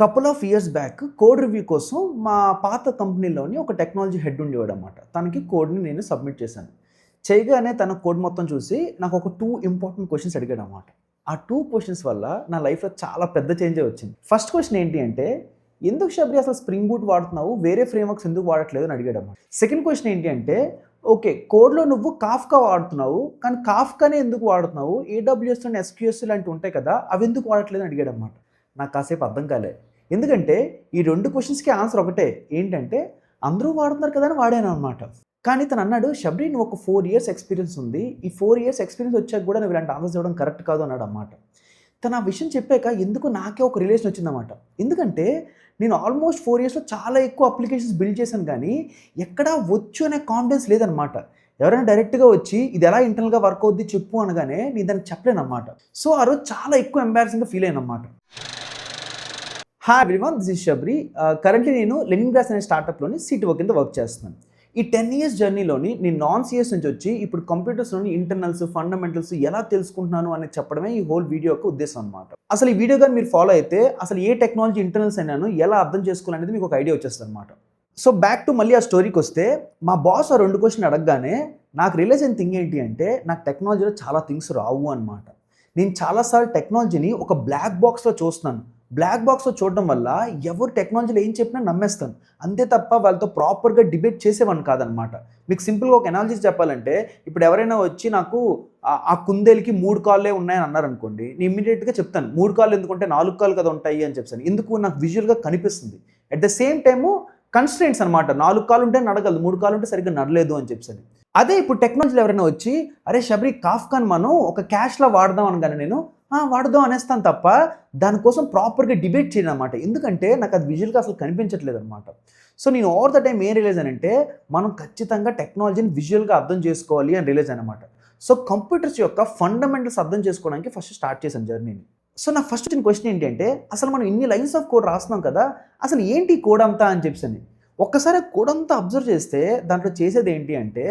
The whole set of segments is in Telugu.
Couple of years back code review కోసం మా పాత కంపెనీలోని ఒక టెక్నాలజీ హెడ్ ఉండేవాడు అనమాట. తనకి కోడ్ని నేను సబ్మిట్ చేశాను. చేయగానే తన కోడ్ మొత్తం చూసి నాకు ఒక 2 ఇంపార్టెంట్ క్వశ్చన్స్ అడిగాడు అనమాట. ఆ 2 క్వశ్చన్స్ వల్ల నా లైఫ్లో చాలా పెద్ద చేంజే వచ్చింది. ఫస్ట్ క్వశ్చన్ ఏంటి అంటే, ఎందుకు శబరి అసలు స్ప్రింగ్ బూట్ వాడుతున్నావు, వేరే ఫ్రేమ్వర్క్స్ ఎందుకు వాడట్లేదు అని అడిగాడు అనమాట. సెకండ్ క్వశ్చన్ ఏంటి అంటే, ఓకే కోడ్లో నువ్వు కాఫ్కా వాడుతున్నావు, కానీ కాఫ్కానే ఎందుకు వాడుతున్నావు, ఏడబ్ల్యూఎస్ అండ్ ఎస్క్యూఎస్ లాంటివి ఉంటాయి కదా, అవి ఎందుకు వాడట్లేదు అని అడిగాడు అనమాట. నాకు కాసేపు అర్థం కాలే. ఎందుకంటే ఈ 2 క్వశ్చన్స్కి ఆన్సర్ ఒకటే, ఏంటంటే అందరూ వాడుతున్నారు కదా అని వాడాను అనమాట. కానీ తను అన్నాడు, శబరి నువ్వు ఒక 4 ఇయర్స్ ఎక్స్పీరియన్స్ ఉంది, ఈ 4 ఇయర్స్ ఎక్స్పీరియన్స్ వచ్చాక కూడా నువ్వు ఇలాంటి ఆన్సర్స్ ఇవ్వడం కరెక్ట్ కాదు అన్నాడు అన్నమాట. తను ఆ విషయం చెప్పాక ఎందుకు నాకే ఒక రిలేషన్ వచ్చిందన్నమాట. ఎందుకంటే నేను ఆల్మోస్ట్ 4 ఇయర్స్లో చాలా ఎక్కువ అప్లికేషన్స్ బిల్డ్ చేశాను, కానీ ఎక్కడా వచ్చు అనే కాన్ఫిడెన్స్ లేదనమాట. ఎవరైనా డైరెక్ట్గా వచ్చి ఇది ఎలా ఇంటర్నల్గా వర్క్ అవుద్ది చెప్పు అనగానే నేను దానికి చెప్పలేను అనమాట. సో ఆ రోజు చాలా ఎక్కువ ఎంబారసింగ్గా ఫీల్ అయ్యాను అనమాట. Hi everyone, this is Shabari. Currently నేను లెర్నింగ్ గ్రాస్ అనే స్టార్టప్లోని CTO కింద వర్క్ చేస్తున్నాను. ఈ 10 ఇయర్స్ జర్నీలోని నేను నాన్ CS నుంచి వచ్చి ఇప్పుడు కంప్యూటర్స్లోని ఇంటర్నల్స్, ఫండమెంటల్స్ ఎలా తెలుసుకుంటున్నాను అని చెప్పడమే ఈ హోల్ వీడియో యొక్క ఉద్దేశం అనమాట. అసలు ఈ వీడియో కానీ మీరు ఫాలో అయితే అసలు ఏ టెక్నాలజీ ఇంటర్నల్స్ అయినాను ఎలా అర్థం చేసుకోవాలనేది మీకు ఒక ఐడియా వచ్చేస్తుంది అనమాట. సో బ్యాక్ టు మళ్ళీ ఆ స్టోరీకి వస్తే, మా బాస్ ఆ 2 క్వశ్చన్ అడగగానే నాకు రియలైజ్ అయిన థింగ్ ఏంటి అంటే, నాకు టెక్నాలజీలో చాలా థింగ్స్ రావు అనమాట. నేను చాలాసార్లు టెక్నాలజీని ఒక బ్లాక్ బాక్స్లో చూస్తున్నాను. బ్లాక్ బాక్స్లో చూడడం వల్ల ఎవరు టెక్నాలజీలో ఏం చెప్పినా నమ్మేస్తాను, అంతే తప్ప వాళ్ళతో ప్రాపర్గా డిబేట్ చేసేవాడిని కాదనమాట. మీకు సింపుల్గా ఒక ఎనాలజీ చెప్పాలంటే, ఇప్పుడు ఎవరైనా వచ్చి నాకు ఆ కుందేలుకి 3 కాళ్ళే ఉన్నాయని అన్నారనుకోండి, నేను ఇమ్మీడియట్గా చెప్తాను 3 కాళ్ళు ఎందుకుంటే 4 కాళ్ళు కదా ఉంటాయి అని చెప్తాను. ఎందుకు, నాకు విజువల్గా కనిపిస్తుంది. At the same time constraints అనమాట. 4 కాళ్ళు ఉంటే నడగలదు, 3 కాళ్ళు ఉంటే సరిగ్గా నడలేదు అని చెప్పాను. అదే ఇప్పుడు టెక్నాలజీలో ఎవరైనా వచ్చి అరే శబరి కాఫ్కాని మనం ఒక క్యాష్లా వాడదాం అనగానే నేను వాడదాం అనేస్తాను తప్ప దానికోసం ప్రాపర్గా డిబేట్ చేయను అనమాట. ఎందుకంటే నాకు అది విజువల్గా అసలు కనిపించట్లేదు అనమాట. సో నేను ఓవర్ ద టైం ఏం రియలైజ్ అంటే, మనం ఖచ్చితంగా టెక్నాలజీని విజువల్గా అర్థం చేసుకోవాలి అని రియలైజ్ అనమాట. సో కంప్యూటర్స్ యొక్క ఫండమెంటల్స్ అర్థం చేసుకోవడానికి ఫస్ట్ స్టార్ట్ చేశాను జర్నీని. సో నా ఫస్ట్ వచ్చిన క్వశ్చన్ ఏంటి అంటే, అసలు మనం ఇన్ని లైన్స్ ఆఫ్ కోడ్ రాస్తున్నాం కదా, అసలు ఏంటి కోడ్ అంతా అని చెప్పి ఒక్కసారి కోడ్ అంతా అబ్జర్వ్ చేస్తే దాంట్లో చేసేది ఏంటి అంటే,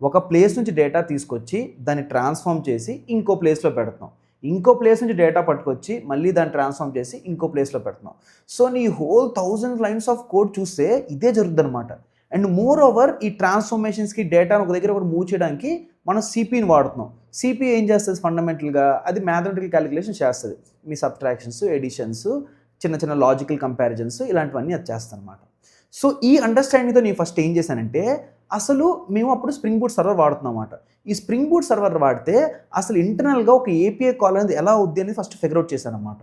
ఒక ప్లేస్ నుంచి డేటా తీసుకొచ్చి దాన్ని ట్రాన్స్ఫార్మ్ చేసి ఇంకో ప్లేస్లో పెడతాం, ఇంకో ప్లేస్ నుంచి డేటా పట్టుకొచ్చి మళ్ళీ దాన్ని ట్రాన్స్ఫార్మ్ చేసి ఇంకో ప్లేస్లో పెడుతున్నాం. సో నీ హోల్ 1000 లైన్స్ ఆఫ్ కోడ్ చూస్తే ఇదే జరుగుతుంది అనమాట. అండ్ మోర్ ఓవర్ ఈ ట్రాన్స్ఫర్మేషన్స్కి డేటాను ఒక దగ్గర ఒకటి మూవ్ చేయడానికి మనం CPని వాడుతున్నాం. CP ఏం చేస్తుంది ఫండమెంటల్గా, అది మ్యాథమెటికల్ క్యాలిక్యులేషన్ చేస్తుంది. మీ సబ్ట్రాక్షన్స్, ఎడిషన్స్, చిన్న చిన్న లాజికల్ కంపారిజన్స్ ఇలాంటివన్నీ అది చేస్తుంది అనమాట. సో ఈ అండర్స్టాండింగ్తో నేను ఫస్ట్ ఏం చేశానంటే, అసలు మేము అప్పుడు స్ప్రింగ్ బూట్ సర్వర్ వాడుతున్నాం అన్నమాట. ఈ స్ప్రింగ్ బూట్ సర్వర్ వాడితే అసలు ఇంటర్నల్గా ఒక API కాల్ అనేది ఎలా అవుద్ది అనేది ఫస్ట్ ఫిగర్ అవుట్ చేశాను అనమాట.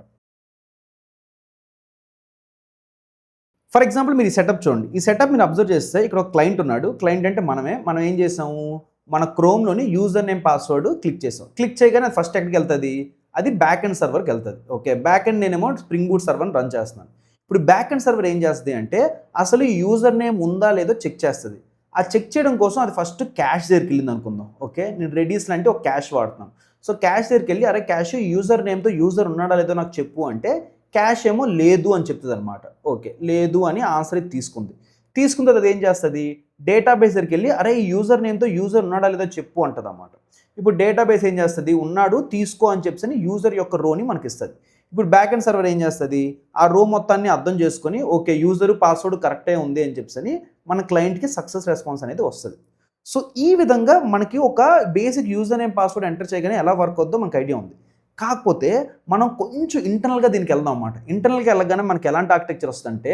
ఫర్ ఎగ్జాంపుల్ మీరు ఈ సెటప్ చూడండి. ఈ సెటప్ మీరు అబ్జర్వ్ చేస్తే ఇక్కడ ఒక క్లయింట్ ఉన్నాడు. క్లయింట్ అంటే మనం ఏం చేసాము, మన క్రోమ్లోని యూజర్ నేమ్ పాస్వర్డ్ క్లిక్ చేసాం. క్లిక్ చేయగానే అది ఫస్ట్ ఎక్కడికి వెళ్తుంది, అది బ్యాక్ ఎండ్ సర్వర్కి వెళ్తుంది. ఓకే, బ్యాక్ ఎండ్ నేనేమో స్ప్రింగ్ బూట్ సర్వర్ని రన్ చేస్తున్నాను. ఇప్పుడు బ్యాక్ ఎండ్ సర్వర్ ఏం చేస్తుంది అంటే, అసలు ఈ యూజర్ నేమ్ ఉందా లేదో చెక్ చేస్తుంది. ఆ చెక్ చేయడం కోసం అది ఫస్ట్ క్యాష్ దగ్గరికి వెళ్ళింది అనుకుందాం. ఓకే, నేను రెడీస్ లాంటి ఒక క్యాష్ వాడుతున్నాను. సో క్యాష్ దగ్గరికి వెళ్ళి, అరే క్యాష్ యూజర్ నేమ్తో యూజర్ ఉన్నాడా లేదో నాకు చెప్పు అంటే, క్యాష్ ఏమో లేదు అని చెప్తుంది అనమాట. ఓకే, లేదు అని ఆన్సర్ తీసుకున్న తర్వాత అది ఏం చేస్తుంది, డేటాబేస్ దగ్గరికి వెళ్ళి అరే ఈ యూజర్ నేమ్తో యూజర్ ఉన్నాడా లేదో చెప్పు అంటుంది అనమాట. ఇప్పుడు డేటాబేస్ ఏం చేస్తుంది, ఉన్నాడు తీసుకో అని చెప్పి యూజర్ యొక్క రోని మనకి ఇస్తుంది. ఇప్పుడు బ్యాక్ ఎండ్ సర్వర్ ఏం చేస్తుంది, ఆ రో మొత్తాన్ని అర్థం చేసుకొని ఓకే యూజర్ పాస్వర్డ్ కరెక్టే ఉంది అని చెప్పి మన క్లయింట్కి సక్సెస్ రెస్పాన్స్ అనేది వస్తుంది. సో ఈ విధంగా మనకి ఒక basic user name password enter చేయగానే ఎలా వర్క్ అవుద్దో మనకు ఐడియా ఉంది. కాకపోతే మనం కొంచెం ఇంటర్నల్గా దీనికి వెళ్దాం అన్నమాట. ఇంటర్నల్గా వెళ్ళగానే మనకి ఎలాంటి ఆర్కిటెక్చర్ వస్తుందంటే,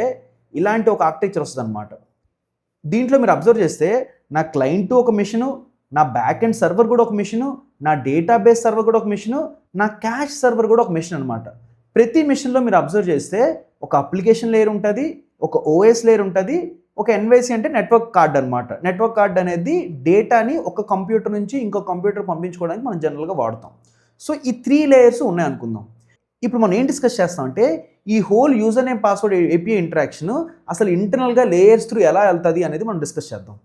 ఇలాంటి ఒక ఆర్కిటెక్చర్ వస్తుంది అనమాట. దీంట్లో మీరు అబ్జర్వ్ చేస్తే నా క్లయింట్ ఒక మిషను, నా బ్యాక్ ఎండ్ సర్వర్ కూడా ఒక మిషను, నా డేటాబేస్ సర్వర్ కూడా ఒక మిషను, నా క్యాష్ సర్వర్ కూడా ఒక మిషన్ అనమాట. ప్రతి మిషన్లో మీరు అబ్జర్వ్ చేస్తే ఒక అప్లికేషన్ లేయర్ ఉంటుంది, ఒక OS లేయర్ ఉంటుంది, ఒక NYC అంటే నెట్వర్క్ కార్డ్ అనమాట. నెట్వర్క్ కార్డ్ అనేది డేటాని ఒక కంప్యూటర్ నుంచి ఇంకో కంప్యూటర్ పంపించుకోవడానికి మనం జనరల్గా వాడతాం. సో ఈ 3 లేయర్స్ ఉన్నాయనుకుందాం. ఇప్పుడు మనం ఏం డిస్కస్ చేస్తామంటే, ఈ whole user name password API interaction అసలు ఇంటర్నల్గా లేయర్స్ త్రూ ఎలా వెళ్తుంది అనేది మనం డిస్కస్ చేద్దాం.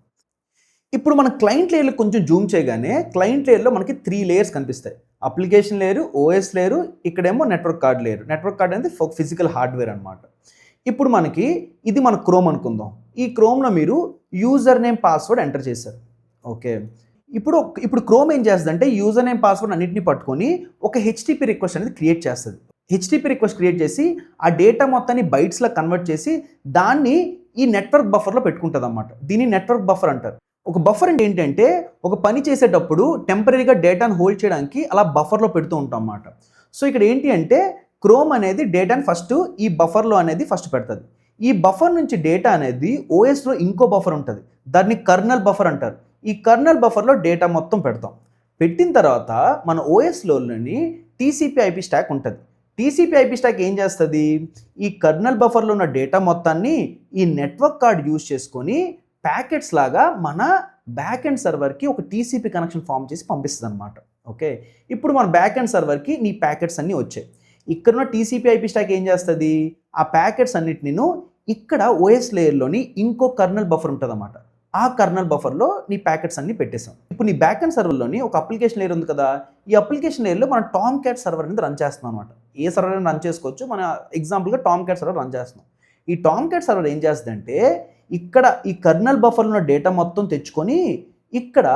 ఇప్పుడు మన క్లయింట్ లేయర్లో కొంచెం జూమ్ చేయగానే క్లయింట్ లేయర్లో మనకి 3 లేయర్స్ కనిపిస్తాయి. అప్లికేషన్ లేయరు, OS లేయరు, ఇక్కడేమో network card layer. Network card అనేది ఫిజికల్ హార్డ్వేర్ అనమాట. ఇప్పుడు మనకి ఇది మన క్రోమ్ అనుకుందాం. ఈ క్రోమ్లో మీరు యూజర్ నేమ్ పాస్వర్డ్ ఎంటర్ చేశారు. ఓకే, ఇప్పుడు క్రోమ్ ఏం చేస్తుంది అంటే యూజర్ నేమ్ పాస్వర్డ్ అన్నింటినీ పట్టుకొని ఒక HTTP రిక్వెస్ట్ అనేది క్రియేట్ చేస్తుంది. హెచ్టిపి రిక్వెస్ట్ క్రియేట్ చేసి ఆ డేటా మొత్తాన్ని బైట్స్లో కన్వర్ట్ చేసి దాన్ని ఈ నెట్వర్క్ బఫర్లో పెట్టుకుంటుంది అన్నమాట. దీన్ని నెట్వర్క్ బఫర్ అంటారు. ఒక బఫర్ అంటే ఏంటంటే ఒక పని చేసేటప్పుడు టెంపరీగా డేటాను హోల్డ్ చేయడానికి అలా బఫర్లో పెడుతూ ఉంటాం అన్నమాట. సో ఇక్కడ ఏంటి అంటే క్రోమ్ అనేది డేటాని ఫస్ట్ ఈ బఫర్లో అనేది ఫస్ట్ పెడుతుంది. ఈ బఫర్ నుంచి డేటా అనేది ఓఎస్లో ఇంకో బఫర్ ఉంటుంది, దాన్ని కర్నల్ బఫర్ అంటారు. ఈ కర్నల్ బఫర్లో డేటా మొత్తం పెడతాం. పెట్టిన తర్వాత మన ఓఎస్లోని టీసీపీ ఐపీ స్టాక్ ఉంటుంది. టీసీపీ ఐపీ స్టాక్ ఏం చేస్తుంది, ఈ కర్నల్ బఫర్లో ఉన్న డేటా మొత్తాన్ని ఈ నెట్వర్క్ కార్డ్ యూజ్ చేసుకొని ప్యాకెట్స్ లాగా మన బ్యాక్ ఎండ్ సర్వర్కి ఒక టీసీపీ కనెక్షన్ ఫామ్ చేసి పంపిస్తుంది అనమాట. ఓకే, ఇప్పుడు మన బ్యాక్ ఎండ్ సర్వర్కి నీ ప్యాకెట్స్ అన్నీ వచ్చాయి. ఇక్కడున్న టీసీపీ ఐపీ స్టాక్ ఏం చేస్తుంది, ఆ ప్యాకెట్స్ అన్నిటిని ఇక్కడ ఓఎస్ లేయర్లోని ఇంకో కర్నల్ బఫర్ ఉంటుంది అన్నమాట. ఆ కర్నల్ బఫర్లో నీ ప్యాకెట్స్ అన్ని పెట్టేసాం. ఇప్పుడు నీ బ్యాక్ ఎండ్ సర్వర్లోని ఒక అప్లికేషన్ లేయర్ ఉంది కదా, ఈ అప్లికేషన్ లేయర్లో మనం టామ్ క్యాట్ సర్వర్ అనేది రన్ చేస్తున్నాం అనమాట. ఏ సర్వర్ అయినా రన్ చేసుకోవచ్చు, మన ఎగ్జాంపుల్గా టామ్ క్యాట్ సర్వర్ రన్ చేస్తున్నాం. ఈ టామ్ క్యాట్ సర్వర్ ఏం చేస్తుందంటే ఇక్కడ ఈ కర్నల్ బఫర్లో ఉన్న డేటా మొత్తం తెచ్చుకొని ఇక్కడ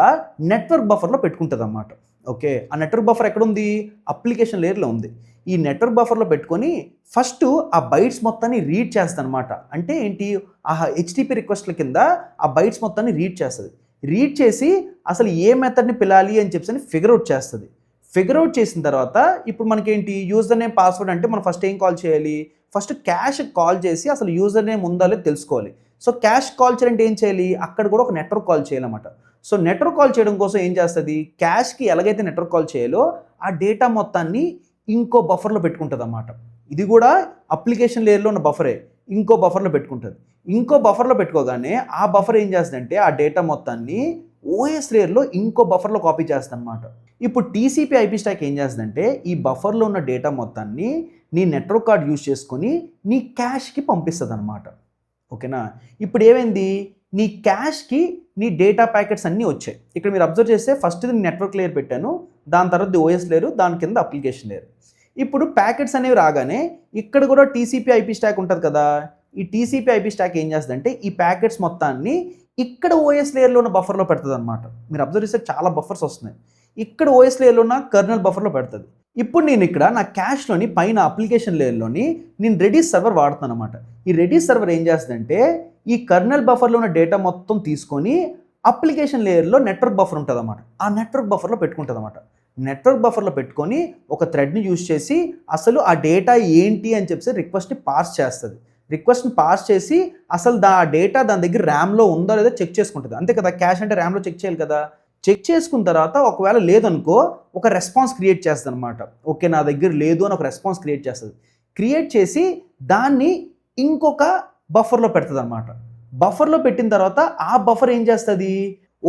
నెట్వర్క్ బఫర్లో పెట్టుకుంటుంది అన్నమాట. ఓకే, ఆ నెట్వర్క్ బఫర్ ఎక్కడ ఉంది, అప్లికేషన్ లేయర్లో ఉంది. ఈ నెట్వర్క్ బఫర్లో పెట్టుకొని ఫస్ట్ ఆ బైట్స్ మొత్తాన్ని రీడ్ చేస్తుంది అనమాట. అంటే ఏంటి, ఆ హెచ్టిపి రిక్వెస్ట్ల కింద ఆ బైట్స్ మొత్తాన్ని రీడ్ చేస్తుంది. రీడ్ చేసి అసలు ఏ మెథడ్ని పిలాలి అని చెప్పి ఫిగర్ అవుట్ చేస్తుంది. ఫిగర్ అవుట్ చేసిన తర్వాత ఇప్పుడు మనకేంటి యూజర్ నేమ్ పాస్వర్డ్ అంటే మనం ఫస్ట్ ఏం కాల్ చేయాలి, ఫస్ట్ క్యాష్ కాల్ చేసి అసలు యూజర్ నేమ్ ఉందా లేదో తెలుసుకోవాలి. సో క్యాష్ కాల్ చేయాలంటే ఏం చేయాలి, అక్కడ కూడా ఒక నెట్వర్క్ కాల్ చేయాలన్నమాట. సో నెట్వర్క్ కాల్ చేయడం కోసం ఏం చేస్తుంది, క్యాష్కి ఎలాగైతే నెట్వర్క్ కాల్ చేయాలో ఆ డేటా మొత్తాన్ని ఇంకో బఫర్లో పెట్టుకుంటుంది అన్నమాట. ఇది కూడా అప్లికేషన్ లేయర్లో ఉన్న బఫరే ఇంకో బఫర్లో పెట్టుకుంటుంది. ఇంకో బఫర్లో పెట్టుకోగానే ఆ బఫర్ ఏం చేస్తుందంటే ఆ డేటా మొత్తాన్ని ఓఎస్ లేయర్లో ఇంకో బఫర్లో కాపీ చేస్తుంది అనమాట. ఇప్పుడు టీసీపీ ఐపీ స్టాక్ ఏం చేస్తుందంటే ఈ బఫర్లో ఉన్న డేటా మొత్తాన్ని నీ నెట్వర్క్ కార్డ్ యూజ్ చేసుకొని నీ క్యాష్కి పంపిస్తుంది అనమాట. ఓకేనా, ఇప్పుడు ఏమైంది, నీ క్యాష్కి నీ డేటా ప్యాకెట్స్ అన్నీ వచ్చాయి. ఇక్కడ మీరు అబ్జర్వ్ చేస్తే ఫస్ట్ నెట్వర్క్ లేయర్ పెట్టాను, దాని తర్వాత ఓఎస్ లేయర్, దాని కింద అప్లికేషన్ లేయర్. ఇప్పుడు ప్యాకెట్స్ అనేవి రాగానే ఇక్కడ కూడా టీసీపీ ఐపీ స్టాక్ ఉంటుంది కదా, ఈ టీసీపీ ఐపీ స్టాక్ ఏం చేస్తుందంటే ఈ ప్యాకెట్స్ మొత్తాన్ని ఇక్కడ ఓఎస్ లేయర్లో ఉన్న బఫర్లో పెడుతుంది అనమాట. మీరు అబ్జర్వ్ చేస్తే చాలా బఫర్స్ వస్తున్నాయి. ఇక్కడ ఓఎస్ లేయర్లో ఉన్న కర్నల్ బఫర్లో పెడుతుంది. ఇప్పుడు నేను ఇక్కడ నా క్యాష్లోని పైన అప్లికేషన్ లేయర్లోని నేను రెడీస్ సర్వర్ వాడుతాను అనమాట. ఈ రెడీస్ సర్వర్ ఏం చేస్తుందంటే ఈ కర్నల్ బఫర్లో ఉన్న డేటా మొత్తం తీసుకొని అప్లికేషన్ లేయర్లో నెట్వర్క్ బఫర్ ఉంటుంది అన్నమాట. ఆ నెట్వర్క్ బఫర్లో పెట్టుకుంటుంది అన్నమాట. నెట్వర్క్ బఫర్లో పెట్టుకొని ఒక థ్రెడ్ని యూజ్ చేసి అసలు ఆ డేటా ఏంటి అని చెప్పి రిక్వెస్ట్ని పాస్ చేస్తుంది. రిక్వెస్ట్ని పాస్ చేసి అసలు డేటా దాని దగ్గర ర్యామ్లో ఉందో లేదో చెక్ చేసుకుంటుంది. అంతే కదా, క్యాష్ అంటే ర్యామ్లో చెక్ చేయాలి కదా. చెక్ చేసుకున్న తర్వాత ఒకవేళ లేదనుకో ఒక రెస్పాన్స్ క్రియేట్ చేస్తుంది అనమాట. ఓకే, నా దగ్గర లేదు అని ఒక రెస్పాన్స్ క్రియేట్ చేస్తుంది. క్రియేట్ చేసి దాన్ని ఇంకొక బఫర్లో పెడుతుంది అనమాట. బఫర్లో పెట్టిన తర్వాత ఆ బఫర్ ఏం చేస్తుంది,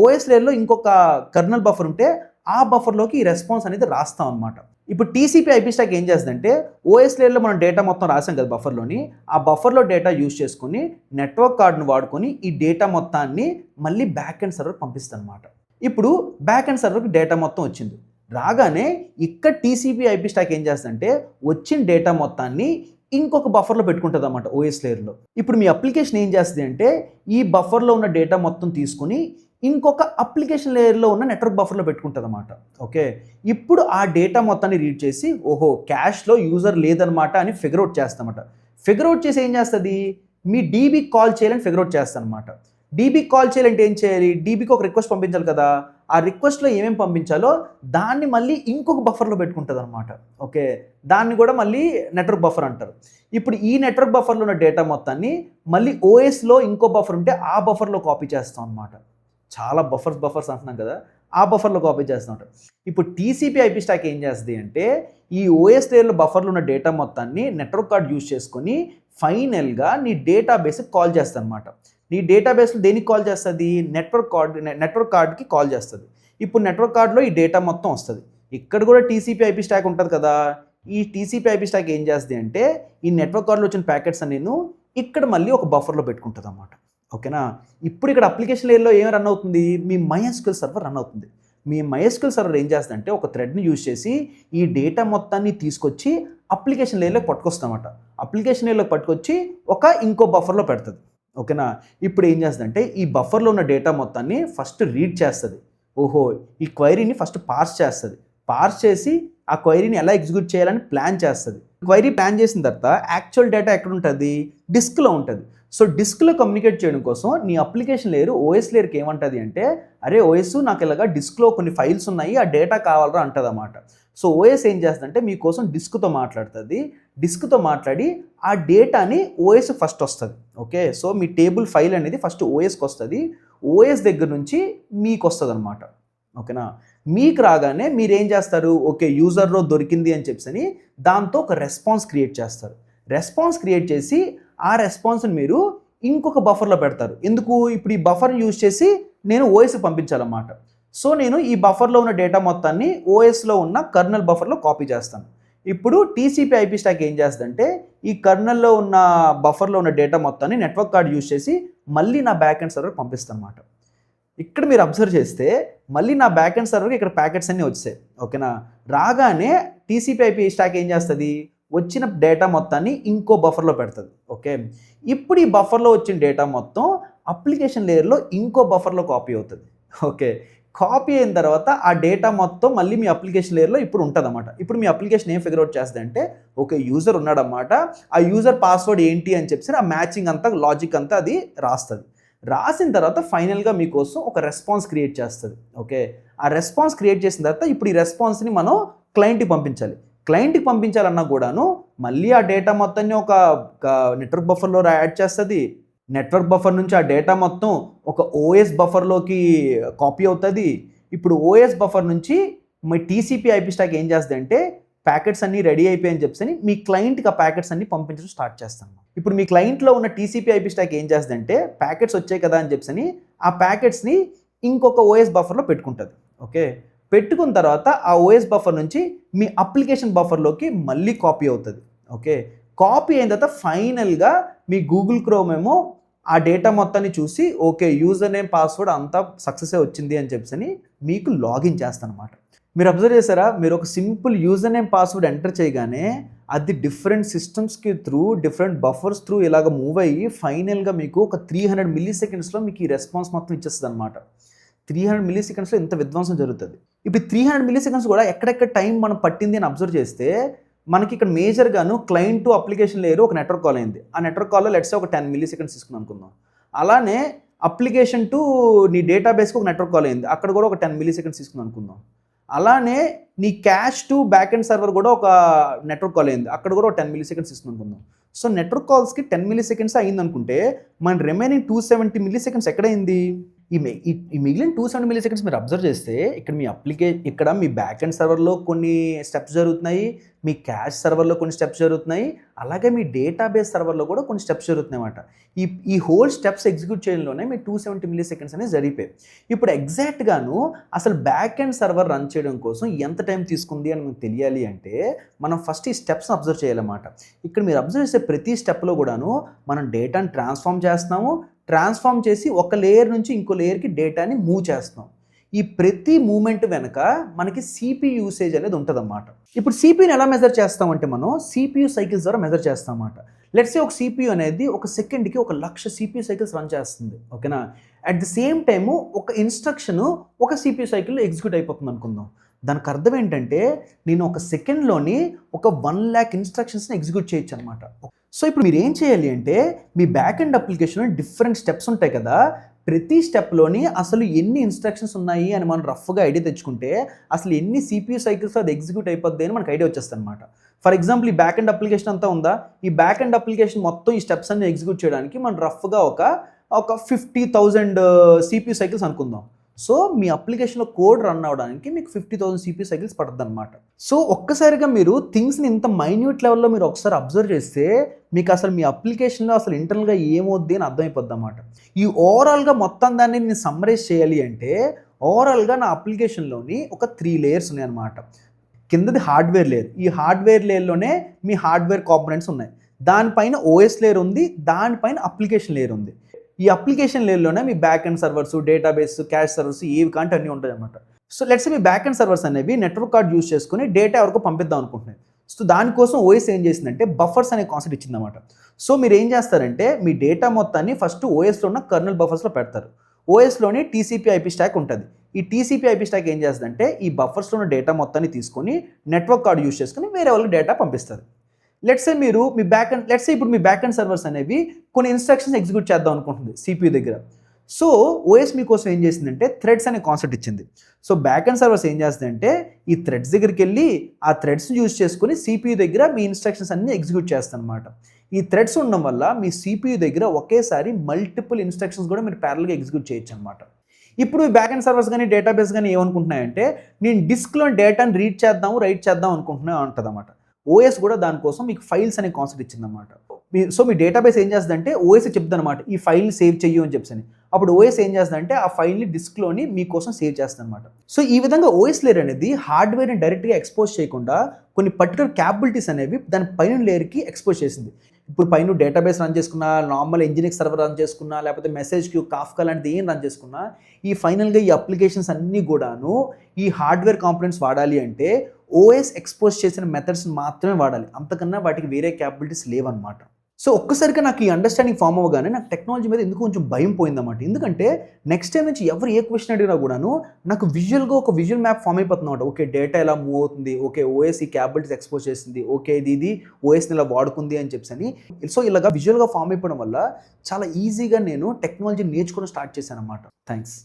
ఓఎస్ లేయర్లో ఇంకొక కర్నల్ బఫర్ ఉంటే ఆ బఫర్లోకి ఈ రెస్పాన్స్ అనేది రాస్తాం అనమాట. ఇప్పుడు టీసీపీ ఐపీ స్టాక్ ఏం చేస్తుందంటే ఓఎస్ లేయర్లో మనం డేటా మొత్తం రాసాం కదా బఫర్లోని, ఆ బఫర్లో డేటా యూజ్ చేసుకుని నెట్వర్క్ కార్డును వాడుకొని ఈ డేటా మొత్తాన్ని మళ్ళీ బ్యాక్ ఎండ్ సర్వర్ పంపిస్తుంది అనమాట. ఇప్పుడు బ్యాక్ ఎండ్ సర్వర్కి డేటా మొత్తం వచ్చింది. రాగానే ఇక్కడ టీసీపీ ఐపీ స్టాక్ ఏం చేస్తుందంటే వచ్చిన డేటా మొత్తాన్ని ఇంకొక బఫర్లో పెట్టుకుంటుంది అన్నమాట ఓఎస్ లేయర్లో. ఇప్పుడు మీ అప్లికేషన్ ఏం చేస్తుంది అంటే ఈ బఫర్లో ఉన్న డేటా మొత్తం తీసుకుని ఇంకొక అప్లికేషన్ లేయర్లో ఉన్న నెట్వర్క్ బఫర్లో పెట్టుకుంటుంది అన్నమాట. ఓకే, ఇప్పుడు ఆ డేటా మొత్తాన్ని రీడ్ చేసి ఓహో క్యాష్లో యూజర్ లేదనమాట అని ఫిగర్ అవుట్ చేస్తామట. ఫిగర్ అవుట్ చేసి ఏం చేస్తుంది, మీ డీబీకి కాల్ చేయాలని ఫిగర్ అవుట్ చేస్తాను అనమాట. డీబీకి కాల్ చేయాలంటే ఏం చేయాలి, డీబీకి ఒక రిక్వెస్ట్ పంపించాలి కదా, ఆ రిక్వెస్ట్లో ఏమేమి పంపించాలో దాన్ని మళ్ళీ ఇంకొక బఫర్లో పెట్టుకుంటుంది అనమాట. ఓకే, దాన్ని కూడా మళ్ళీ నెట్వర్క్ బఫర్ అంటారు. ఇప్పుడు ఈ నెట్వర్క్ బఫర్లో ఉన్న డేటా మొత్తాన్ని మళ్ళీ ఓఎస్లో ఇంకో బఫర్ ఉంటే ఆ బఫర్లో కాపీ చేస్తాం అనమాట. చాలా బఫర్స్ అంటున్నాం కదా, ఆ బఫర్లో కాపీ చేస్తూ ఉంటారు. ఇప్పుడు టీసీపీ ఐపీ స్టాక్ ఏం చేస్తుంది అంటే ఈ ఓఎస్ లేయర్లో బఫర్లో ఉన్న డేటా మొత్తాన్ని నెట్వర్క్ కార్డ్ యూజ్ చేసుకొని ఫైనల్గా నీ డేటాబేస్కి కాల్ చేస్తుంది అనమాట. నీ డేటాబేస్లో దేనికి కాల్ చేస్తుంది, నెట్వర్క్ కార్డ్కి కాల్ చేస్తుంది. ఇప్పుడు నెట్వర్క్ కార్డ్లో ఈ డేటా మొత్తం వస్తుంది. ఇక్కడ కూడా టీసీపీ ఐపీ స్టాక్ ఉంటుంది కదా, ఈ టీసీపీ ఐపీ స్టాక్ ఏం చేస్తుంది అంటే ఈ నెట్వర్క్ కార్డ్లో వచ్చిన ప్యాకెట్స్ నేను ఇక్కడ మళ్ళీ ఒక బఫర్లో పెట్టుకుంటుంది అన్నమాట. ఓకేనా, ఇప్పుడు ఇక్కడ అప్లికేషన్ లేయర్లో ఏం రన్ అవుతుంది, మీ MySQL సర్వర్ రన్ అవుతుంది. మీ MySQL సర్వర్ ఏం చేస్తుందంటే ఒక థ్రెడ్ని యూజ్ చేసి ఈ డేటా మొత్తాన్ని తీసుకొచ్చి అప్లికేషన్ లేయర్లో పట్టుకొస్తామట. అప్లికేషన్ లేయర్లో పట్టుకొచ్చి ఇంకో బఫర్లో పెడుతుంది. ఓకేనా, ఇప్పుడు ఏం చేస్తుందంటే ఈ బఫర్లో ఉన్న డేటా మొత్తాన్ని ఫస్ట్ రీడ్ చేస్తుంది. ఓహో, ఈ క్వైరీని ఫస్ట్ పార్స్ చేస్తుంది. పార్స్ చేసి ఆ క్వైరీని ఎలా ఎగ్జిక్యూట్ చేయాలని ప్లాన్ చేస్తుంది. క్వైరీ ప్లాన్ చేసిన తర్వాత యాక్చువల్ డేటా ఎక్కడ ఉంటుంది, డిస్క్లో ఉంటుంది. సో డిస్క్లో కమ్యూనికేట్ చేయడం కోసం నీ అప్లికేషన్ లేయర్ ఓఎస్ లేయర్కి ఏమంటుంది అంటే, అరే ఓఎస్ నాకు ఇలాగా డిస్క్లో కొన్ని ఫైల్స్ ఉన్నాయి, ఆ డేటా కావాలరా అంటుంది అన్నమాట. సో ఓఎస్ ఏం చేస్తుందంటే మీకోసం డిస్క్తో మాట్లాడుతుంది. డిస్క్తో మాట్లాడి ఆ డేటాని ఓఎస్ ఫస్ట్ వస్తుంది. ఓకే, సో మీ టేబుల్ ఫైల్ అనేది ఫస్ట్ ఓఎస్కి వస్తుంది. ఓఎస్ దగ్గర నుంచి మీకు వస్తుంది అనమాట. ఓకేనా, మీకు రాగానే మీరు ఏం చేస్తారు, ఓకే యూజర్లో దొరికింది అని చెప్పని దాంతో ఒక రెస్పాన్స్ క్రియేట్ చేస్తారు. రెస్పాన్స్ క్రియేట్ చేసి ఆ రెస్పాన్స్ని మీరు ఇంకొక బఫర్లో పెడతారు. ఎందుకు, ఇప్పుడు ఈ బఫర్ని యూజ్ చేసి నేను ఓఎస్కి పంపించాలన్నమాట. సో నేను ఈ బఫర్లో ఉన్న డేటా మొత్తాన్ని ఓఎస్లో ఉన్న కర్నల్ బఫర్లో కాపీ చేస్తాను. ఇప్పుడు టీసీపీ ఐపీ స్టాక్ ఏం చేస్తుందంటే ఈ కర్నల్లో ఉన్న బఫర్లో ఉన్న డేటా మొత్తాన్ని నెట్వర్క్ కార్డ్ యూజ్ చేసి మళ్ళీ నా బ్యాక్ ఎండ్ సర్వర్ పంపిస్తాను అన్నమాట. ఇక్కడ మీరు అబ్జర్వ్ చేస్తే మళ్ళీ నా బ్యాక్ ఎండ్ సర్వర్కి ఇక్కడ ప్యాకెట్స్ అన్నీ వచ్చాయి. ఓకేనా, రాగానే టీసీపీ ఐపీ స్టాక్ ఏం చేస్తుంది, వచ్చిన డేటా మొత్తాన్ని ఇంకో బఫర్లో పెడుతుంది. ఓకే, ఇప్పుడు ఈ బఫర్లో వచ్చిన డేటా మొత్తం అప్లికేషన్ లేయర్లో ఇంకో బఫర్లో కాపీ అవుతుంది. ఓకే, కాపీ అయిన తర్వాత ఆ డేటా మొత్తం మళ్ళీ మీ అప్లికేషన్ లేయర్లో ఇప్పుడు ఉంటుంది అన్నమాట. ఇప్పుడు మీ అప్లికేషన్ ఏం ఫిగర్ అవుట్ చేస్తుంది అంటే, ఓకే యూజర్ ఉన్నాడన్నమాట, ఆ యూజర్ పాస్వర్డ్ ఏంటి అని చెప్పి ఆ మ్యాచింగ్ అంతా లాజిక్ అంతా అది రాస్తుంది. రాసిన తర్వాత ఫైనల్గా మీకోసం ఒక రెస్పాన్స్ క్రియేట్ చేస్తుంది. ఓకే, ఆ రెస్పాన్స్ క్రియేట్ చేసిన తర్వాత ఇప్పుడు ఈ రెస్పాన్స్ని మనం క్లయింట్కి పంపించాలి. క్లయింట్కి పంపించాలన్నా కూడాను మళ్ళీ ఆ డేటా మొత్తాన్ని ఒక నెట్వర్క్ బఫర్లో యాడ్ చేస్తుంది. నెట్వర్క్ బఫర్ నుంచి ఆ డేటా మొత్తం ఒక ఓఎస్ బఫర్లోకి కాపీ అవుతుంది. ఇప్పుడు ఓఎస్ బఫర్ నుంచి మీ టీసీపీ ఐపీ స్టాక్ ఏం చేస్తుంది అంటే ప్యాకెట్స్ అన్నీ రెడీ అయిపోయాయని చెప్పని మీ క్లయింట్కి ఆ ప్యాకెట్స్ అన్ని పంపించడం స్టార్ట్ చేస్తాను. ఇప్పుడు మీ క్లయింట్లో ఉన్న టీసీపీ ఐపీ స్టాక్ ఏం చేస్తుంది అంటే ప్యాకెట్స్ వచ్చాయి కదా అని చెప్పని ఆ ప్యాకెట్స్ని ఇంకొక ఓఎస్ బఫర్లో పెట్టుకుంటుంది. ఓకే, పెట్టుకున్న తర్వాత ఆ ఓఎస్ బఫర్ నుంచి మీ అప్లికేషన్ బఫర్లోకి మళ్ళీ కాపీ అవుతుంది. ఓకే, కాపీ అయిన తర్వాత ఫైనల్గా మీ గూగుల్ క్రోమ్ ఏమో ఆ డేటా మొత్తాన్ని చూసి ఓకే యూజర్ నేమ్ పాస్వర్డ్ అంతా సక్సెస్ వచ్చింది అని చెప్పని మీకు లాగిన్ చేస్తాను అనమాట. మీరు అబ్జర్వ్ చేశారా, మీరు ఒక simple user name password enter చేయగానే అది డిఫరెంట్ సిస్టమ్స్కి త్రూ డిఫరెంట్ బఫర్స్ త్రూ ఇలాగ మూవ్ అయ్యి ఫైనల్గా మీకు ఒక 300 మిల్లీ-సెకండ్స్లో మీకు ఈ రెస్పాన్స్ మొత్తం ఇచ్చేస్తుంది అనమాట. 300 మిల్లీ-సెకండ్స్లో ఇంత విధ్వంసం జరుగుతుంది. ఇప్పుడు 300 మిల్లీ-సెకండ్స్ కూడా ఎక్కడెక్కడ టైం మనం పట్టింది అని అబ్జర్వ్ చేస్తే మనకి ఇక్కడ మేజర్గాను క్లయింట్ టు అప్లికేషన్ లేయర్ ఒక నెట్వర్క్ కాల్ అయింది. ఆ నెట్వర్క్ కాల్లో లెట్స్ ఒక 10 మిల్లీ-సెకండ్స్ తీసుకుని అనుకుందాం. అలానే అప్లికేషన్ టు నీ డేటాబేస్కి ఒక నెట్వర్క్ కాల్ అయింది, అక్కడ కూడా ఒక 10 మిల్లీ-సెకండ్స్ తీసుకుని అనుకుందాం. అలానే నీ cash to back end server కూడా ఒక నెట్వర్క్ కాల్ అయింది, అక్కడ కూడా ఒక 10 మిల్లీ-సెకండ్స్ తీసుకుని అనుకుందాం. సో నెట్వర్క్ కాల్స్కి 10 మిల్లీ-సెకండ్స్ అయింది అనుకుంటే మన రిమైనింగ్ 270 మిల్లీ-సెకండ్స్ ఎక్కడైంది, ఈ మిగిలిన 270 మిల్లీ-సెకండ్స్ మీరు అబ్జర్వ్ చేస్తే ఇక్కడ మీ ఇక్కడ మీ బ్యాక్ ఎండ్ సర్వర్లో కొన్ని స్టెప్స్ జరుగుతున్నాయి, మీ క్యాష్ సర్వర్లో కొన్ని స్టెప్స్ జరుగుతున్నాయి, అలాగే మీ డేటాబేస్ సర్వర్లో కూడా కొన్ని స్టెప్స్ జరుగుతున్నాయి అన్నమాట. ఈ హోల్ స్టెప్స్ ఎగ్జిక్యూట్ చేయడంలోనే మీ 270 మిల్లీ-సెకండ్స్ అనేది జరిగిపోయి. ఇప్పుడు ఎగ్జాక్ట్గాను అసలు బ్యాక్ ఎండ్ సర్వర్ రన్ చేయడం కోసం ఎంత టైం తీసుకుంది అని మనకు తెలియాలి అంటే మనం ఫస్ట్ ఈ స్టెప్స్ని అబ్జర్వ్ చేయాలన్నమాట. ఇక్కడ మీరు అబ్జర్వ్ చేసే ప్రతి స్టెప్లో కూడాను మనం డేటాని ట్రాన్స్ఫార్మ్ చేస్తున్నాము, ట్రాన్స్ఫార్మ్ చేసి ఒక లేయర్ నుంచి ఇంకో లేయర్కి డేటాని మూవ్ చేస్తాం. ఈ ప్రతి మూమెంట్ వెనక మనకి సిపియు యూసేజ్ అనేది ఉంటుందన్నమాట. ఇప్పుడు సిపియుని ఎలా మెజర్ చేస్తామంటే మనం సిపియు సైకిల్స్ ద్వారా మెజర్ చేస్తాం అన్నమాట. లెట్స్ సే ఒక సిపియు అనేది ఒక సెకండ్కి 1,00,000 సిపియు సైకిల్స్ రన్ చేస్తుంది. ఓకేనా, అట్ ది సేమ్ టైము ఒక ఇన్స్ట్రక్షన్ ఒక సిపియు సైకిల్లో ఎగ్జిక్యూట్ అయిపోతుంది అనుకుందాం. దానికి అర్థం ఏంటంటే నేను ఒక సెకండ్లోని ఒక 1,00,000 ఇన్స్ట్రక్షన్స్ని ఎగ్జిక్యూట్ చేయొచ్చు అనమాట. సో ఇప్పుడు మీరు ఏం చేయాలి అంటే మీ బ్యాక్ ఎండ్ అప్లికేషన్లో డిఫరెంట్ స్టెప్స్ ఉంటాయి కదా, ప్రతి స్టెప్లోని అసలు ఎన్ని ఇన్స్ట్రక్షన్స్ ఉన్నాయి అని మనం రఫ్గా ఐడియా తెచ్చుకుంటే అసలు ఎన్ని సిపియు సైకిల్స్ అది ఎగ్జిక్యూట్ అయిపోద్ది అని మనకు ఐడియా వచ్చేస్తుంది అనమాట. ఫర్ ఎగ్జాంపుల్ ఈ బ్యాక్ ఎండ్ అప్లికేషన్ అంతా ఉందా, ఈ బ్యాక్ ఎండ్ అప్లికేషన్ మొత్తం ఈ స్టెప్స్ అన్ని ఎగ్జిక్యూట్ చేయడానికి మనం రఫ్గా ఒక 50,000 సిపియు సైకిల్స్ అనుకుందాం. సో మీ అప్లికేషన్లో కోడ్ రన్ అవ్వడానికి మీకు 50,000 సిపియు సైకిల్స్ పడుతుంది అనమాట. సో ఒక్కసారిగా మీరు థింగ్స్ని ఇంత మైన్యూట్ లెవెల్లో మీరు ఒకసారి అబ్జర్వ్ చేస్తే మీకు అసలు మీ అప్లికేషన్లో అసలు ఇంటర్నల్గా ఏమవుద్ది అని అర్థమైపోద్ది అన్నమాట. ఈ ఓవరాల్గా మొత్తం దాన్ని నేను సమ్మరైజ్ చేయాలి అంటే ఓవరాల్గా నా అప్లికేషన్లోని ఒక 3 లేయర్స్ ఉన్నాయన్నమాట. కిందది హార్డ్వేర్ లేయర్, ఈ హార్డ్వేర్ లేయర్లోనే మీ హార్డ్వేర్ కాంపోనెంట్స్ ఉన్నాయి, దానిపైన ఓఎస్ లేయర్ ఉంది, దానిపైన అప్లికేషన్ లేయర్ ఉంది. ఈ అప్లికేషన్ లేయర్లోనే మీ back end servers, database, cache servers ఏవి కాంటే అన్నీ ఉంటాయి అన్నమాట. సో లెట్స్ మీ బ్యాక్ ఎండ్ సర్వర్స్ అనేవి నెట్వర్క్ కార్డ్ యూస్ చేసుకుని డేటా ఎవరికో పంపిద్దాం అనుకుంటున్నాయి. సో దానికోసం ఓఎస్ ఏం చేసిందంటే బఫర్స్ అనే కాన్సెప్ట్ ఇచ్చిందన్నమాట. సో మీరు ఏం చేస్తారంటే మీ డేటా మొత్తాన్ని ఫస్ట్ ఓఎస్లో ఉన్న కర్నల్ బఫర్స్లో పెడతారు. ఓఎస్లోని టీసీపీ ఐపీ స్టాక్ ఉంటుంది, ఈ టీసీపీ ఐపీ స్టాక్ ఏం చేస్తుందంటే ఈ బఫర్స్లో ఉన్న డేటా మొత్తాన్ని తీసుకొని నెట్వర్క్ కార్డు యూస్ చేసుకొని వేరే వాళ్ళకి డేటా పంపిస్తుంది. లెట్సే ఇప్పుడు మీ బ్యాక్ అండ్ సర్వర్స్ అనేవి కొన్ని ఇన్స్ట్రక్షన్స్ ఎగ్జిక్యూట్ చేద్దాం అనుకుంటుంది సిపియూ దగ్గర. సో ఓఎస్ మీకోసం ఏం చేసిందంటే థ్రెడ్స్ అనే కాన్సెప్ట్ ఇచ్చింది. సో బ్యాక్ అండ్ సర్వర్స్ ఏం చేస్తుందంటే ఈ థ్రెడ్స్ దగ్గరికి వెళ్ళి ఆ థ్రెడ్స్ని యూజ్ చేసుకుని సిపియూ దగ్గర మీ ఇన్స్ట్రక్షన్స్ అన్ని ఎగ్జిక్యూట్ చేస్తాను అనమాట. ఈ థ్రెడ్స్ ఉండడం వల్ల మీ సిపియూ దగ్గర ఒకేసారి మల్టిపుల్ ఇన్స్ట్రక్షన్స్ కూడా మీరు ప్యారల్గా ఎగ్జిక్యూట్ చేయొచ్చు అనమాట. ఇప్పుడు ఈ బ్యాక్ అండ్ సర్వర్స్ కానీ డేటాబేస్ కానీ ఏమనుకుంటున్నాయంటే నేను డిస్క్లో డేటాను రీడ్ చేద్దాము రైట్ చేద్దాం అనుకుంటున్నా ఉంటుంది అనమాట. ఓఎస్ కూడా దానికోసం మీకు ఫైల్స్ అనే కాన్సెప్ట్ ఇచ్చిందన్నమాట. సో మీ డేటాబేస్ ఏం చేస్తుందంటే ఓఎస్ చెప్తుంది అనమాట ఈ ఫైల్ సేవ్ చెయ్యు అని చెప్పని. అప్పుడు ఓఎస్ ఏం చేస్తుందంటే ఆ ఫైల్ని డిస్క్లోని మీకోసం సేవ్ చేస్తుంది అనమాట. సో ఈ విధంగా ఓఎస్ లేయర్ అనేది హార్డ్వేర్ని డైరెక్ట్గా ఎక్స్పోజ్ చేయకుండా కొన్ని పర్టికులర్ క్యాపబిలిటీస్ అనేవి దాని పైన లేయర్కి ఎక్స్పోజ్ చేసింది. ఇప్పుడు పైన డేటాబేస్ రన్ చేసుకున్నా, నార్మల్ ఇంజినిక్స్ సర్వర్ రన్ చేసుకున్నా, లేకపోతే మెసేజ్ క్యూ కాఫ్కా లాంటిది ఏం రన్ చేసుకున్నా, ఈ ఫైనల్గా ఈ అప్లికేషన్స్ అన్నీ కూడాను ఈ హార్డ్వేర్ కాంపోనెంట్స్ వాడాలి అంటే ఓఎస్ ఎక్స్పోజ్ చేసిన మెథడ్స్ మాత్రమే వాడాలి. అంతకన్నా వాటికి వేరే క్యాపబిలిటీస్ లేవన్నమాట. సో ఒక్కసారిగా నాకు ఈ అండర్స్టాండింగ్ ఫామ్ అవ్వగానే నాకు టెక్నాలజీ మీద ఎందుకు కొంచెం భయం పోయిందన్నమాట. ఎందుకంటే నెక్స్ట్ టైం నుంచి ఎవరు ఏ క్వశ్చన్ అడిగినా కూడాను నాకు విజువల్గా ఒక విజువల్ మ్యాప్ ఫామ్ అయిపోతుంది అనమాట. ఓకే డేటా ఎలా మూవ్ అవుతుంది, ఓకే ఓఎస్ ఈ క్యాపబిలిటీస్ ఎక్స్పోజ్ చేసింది, ఓకే ఇది ఓఎస్ని ఇలా వాడుకుంది అని చెప్పని. సో ఇలాగా విజువల్గా ఫామ్ అయిపోవడం వల్ల చాలా ఈజీగా నేను టెక్నాలజీ నేర్చుకోవడం స్టార్ట్ చేశాను అనమాట. థ్యాంక్స్.